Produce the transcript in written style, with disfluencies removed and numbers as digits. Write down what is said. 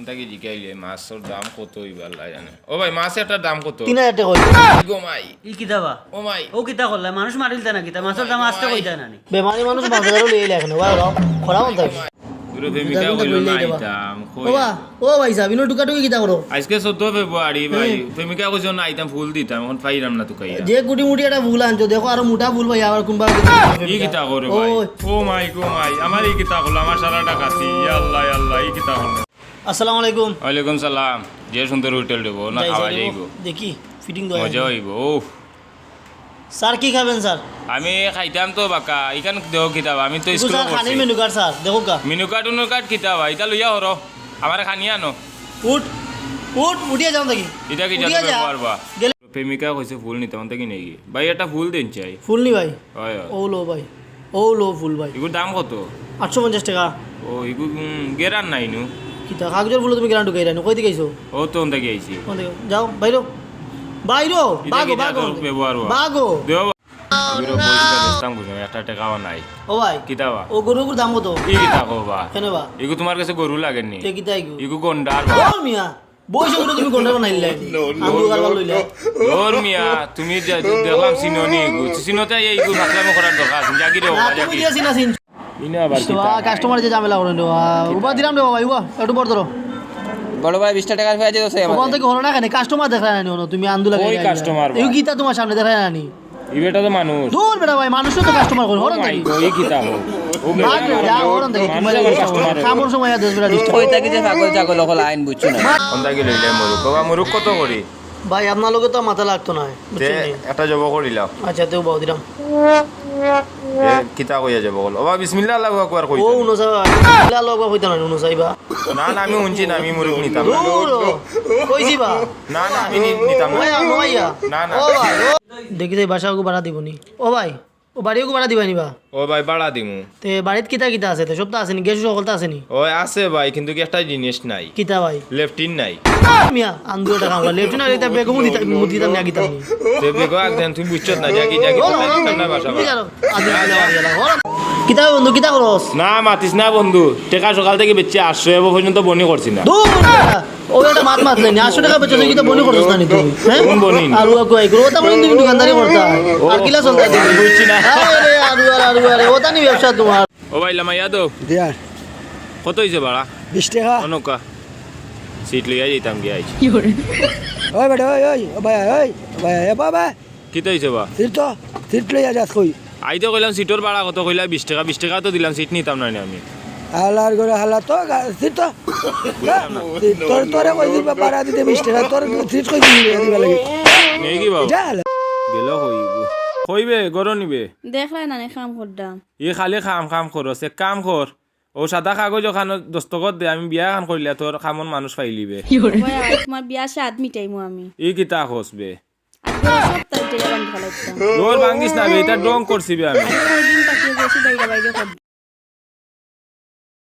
ওনটাকে জিকাইলে মাছের দাম কত হইবার লাই জানে ও ভাই মাছের একটা দাম কত 3000 টাকা হইছে গো মাই ই কিতাবা ও মাই ও কিতা করলা মানুষ মারিল না কিতা মাছের দাম আসতে কইতা নানি বেমানি মানুষ বাজারও লই এলে এখন ওয়া খরা মন থাকে পুরো প্রেমিকা হইলো না আইতাম ও বা ও ভাই সাবিনো টুকা টুকি কিতা করো আজকে 14 ফেব্রুয়ারি ভাই প্রেমিকা কইছো না আইতাম ফুল দিতাম এখন পাইরাম না তো কাইয়া যে গুটি মুটি একটা ভুল আনছো দেখো আর মোটা ভুল ভাই আবার কোনবা ই কিতা করে ভাই ও মাই গো মাই আমার এই কিতা হলো আমার সারা টাকা সি ইয়া আল্লাহ ইয়া আল্লাহ এই কিতা হলো আসসালামু আলাইকুম ওয়ালাইকুম সালাম যে সুন্দর হোটেল দেবো না খাওয়া যাইবো দেখি ফিটিং দো মজা হইব ও স্যার কি খাবেন স্যার আমি খাইতাম তো বাকা ইখান দেও কিতাব আমি তো স্কুল স্যার খানি মেনু কার্ড স্যার দেখো কা মেনু কার্ড কিতাব ইটা লইয়া হরো আমার খানি আনো উঠ উঠিয়ে যাও দেখি এটা কি উঠিয়া জানতে যা। পারবা গেলে প্রেমিকা কইছে ফুল নিতে অন্তে কি নেই ভাই একটা ফুল দেন চাই ফুল নি ভাই হয় ও লো ভাই ও লো ফুল ভাই এগুর দাম কত 850 টাকা ও এগু গেরান নাই নু কিতা কাগজের ফুল তুমি গ্রান্ড ঢুকাই রানো কই দিকে আইছো ও তো অন্তে গেছি কোন দিকে যাও বাইরো বাইরো বাগো বাগো ব্যবহার বাগো দেও এগুলো পয়সা দিতাম বুঝো একটা টাকাও নাই ও ভাই কিতাবা ও গরুর দাম কত কি কিতা কবা কেন বা এগু তোমার কাছে গরু লাগেনি তে কিতা আইগো এগু গন্ডার ও মিয়া বইছো করে তুমি গন্ডা বানাইলে আন্দু গারবার লইলে ওর মিয়া তুমি দেখলাম সিনোনি এগু সিনোতে এইগু ভাবলাম করার দরকার আছে জাগি রে না বাবা তুমি জাগি দিয়েছি না সিন ইনা আবার কাস্টমার যে ঝামেলা করেন উবা দিলাম রে বাবা উবা একটু বড় ধরো বড় ভাই 20 টাকার পেঁয়াজ আছে ওখান থেকে হলো না কেন কাস্টমার দেখায় না নি তুমি আন্দু লাগে ওই customer বা? এই গীতা তোমার সামনে দেখায় না নি ইবেটা তো মানুষ দূর বেটা ভাই মানুষও তো কাস্টমার করে হরন মাই দেখি গো এই কিতা হো ও ভাগ রে, যা হরন দেখি তোমার কাস্টমার খামর সময় দেশ বেটা ডিস্টার্ব কই থাকি যে ছাগল ছাগল হল আইন বুঝছো না অন্দাকে লইলে মুরুক বাবা মুরুক কত করি ভাই আপনার লগে তো মাথা লাগতো না তে বুঝছেন নি? একটা জব করিলাম আচ্ছা তেও বাউ দিলাম কিতা কইয়া যাব বল বাবা বিসমিল্লাহ আল্লাহু আকবার কই ও উনসা ইলা লগবা কইতা না উনসাইবা না না আমি উনছি না আমি মুরুক নিতাম না দূর কইছি বা না না আমি নিতাম না ওই নোয়া না না ও ভাই দেখি তো বাসাও ভাড়া দিবনি ও ভাই ও বাড়িও ভাড়া দিবানি বা ও ভাই বাড়া দিমু তে বাড়িত কিতা কিতা আছে তো সব তো আসেনি গ্যাস সকলটা আসেনি ওই আছে ভাই কিন্তু কি একটা জিনিস নাই কিতা ভাই লেফটিন নাই মিয়া আন্দো টাকা আমরা লেফটিন আর এটা বেগম দিতাম না কিতা নি তে বেগো একদিন তুমি বুঝছত না জাগি জাগি তো দিতাম না বাসা কিতা বন্ধু কিতা করস না মাতিস না বন্ধু টাকা সকাল থেকে বেচে 800 এব পর্যন্ত বনি করছি না দূর ও এটা মাত মাতলে নি 800 টাকা বেচছ কিতা বনি করছ না নি তুমি হ্যাঁ কোন বনি? আলু কই করো তা বলি তুমি দোকানদারি করতা আর কিলা চলতা আমি বুঝছি না। আরে আলু আরে ওটা নি ব্যবসা তোমার ও ভাই লামা ইয়াদো দিয়ার কত হইছে ভাড়া 20 টাকা অনকা সিট লইয়া যাইতাম গিয়া আইছি ওই বেটা ওই ভাই এ বাবা কি হইছে বা সিট লইয়া যাস কই আইতে কইলাম সিটর ভাড়া কত কইলা 20 টাকা তো দিলাম সিট নিতাম না আমি হালার করে হালা তো সিট তো তোরে কই দিবা পারা দিতে 20 টাকা তোর সিট কই দিবা লাগে নেই কি বাবু যা গেল কইবে গরো নিবে দেখলাই না কাম করতাম ই খালি কাম করস এক কাম কর ও সাদা কাগজ ওখানে দস্তখত দে আমি বিয়া খান করিলা তোর কামন মানুষ পাইলিবে ভাই, আজ তোমার বিয়া সাত মিটাইমু আমি ই কিতা খসবে আজকে সপ্তাহ টাকা বান্ধি ফেলাইতাম তোর ভাঙ্গিস না বে এটা ডং করছিবে আমি দিন তাকিয়ে বেশি বাইরে বাইরে করতাম